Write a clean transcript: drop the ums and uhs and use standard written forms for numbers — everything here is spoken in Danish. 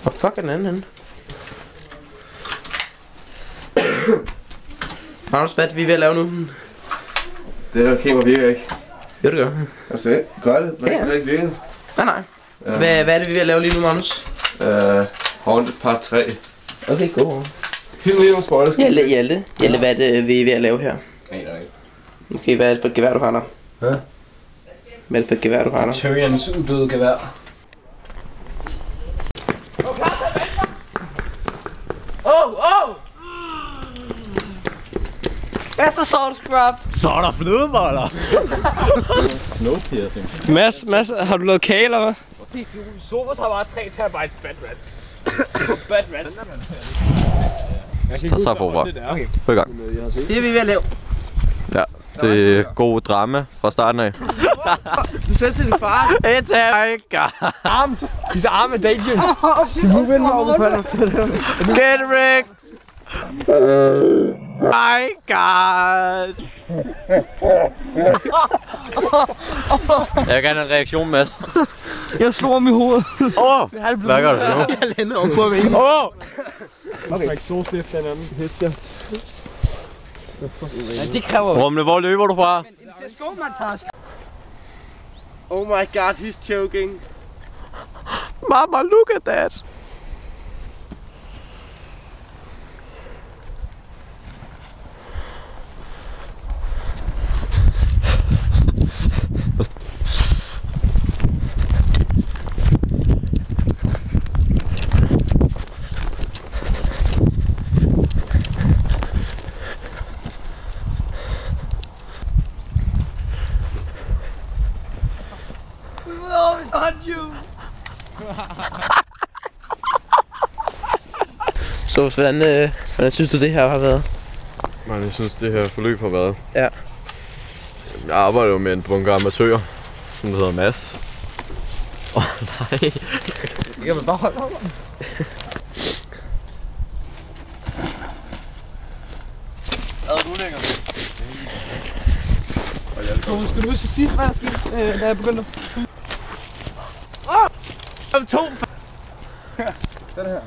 Hvor fuck er den anden henne? Magnus, hvad er det, vi er ved at lave nu? Det der kamera virker ikke. Jo, det gør. Altså, gør det? Hvad er det ikke virket? Nej. Hvad er det, vi er ved at lave lige nu, Magnus? Haunted part 3. Okay, go. Helt lige nogle spoilers. Hjalte, hvad er det, vi er ved at lave her? Nej, nej. Okay, hvad er det for et gevær, du har der? Hvad? Hvad er det for et gevær, du har der? Tyrions udøde gevær. Oh! Hvad så salt scrub? Så er der flødeboller! Mads, har du lavet kage, eller hvad? Sofus har bare 3 terabytes bad rats. Bad rats. Så forfra. Okay. Gå i gang. Det er vi ved at lave. Ja, det er god drama fra starten af. Du selv til din far. It's a Arm! Disse arme er dangerous. Du må vinde mig over på den. Get wrecked! My god! Jeg vil gerne have en reaktion, Mads. Jeg slog om i hovedet. Hvad gør du så nu? Jeg lander over på mig. Okay. Ikke så stift den anden hest, ja. Det kræver Rumle, hvor løber du fra? en CSGO-montage. Oh my god, he's choking. Mama, look at that! Så hvordan synes du det her har været? Man, jeg synes, det her forløb har været. Ja. Jeg arbejder jo med en bunke amatører, som hedder Mads. Nej. Jeg vil bare holde om. Skal du huske sidst, hvad der skete, da jeg begyndte? Om 2. Den her.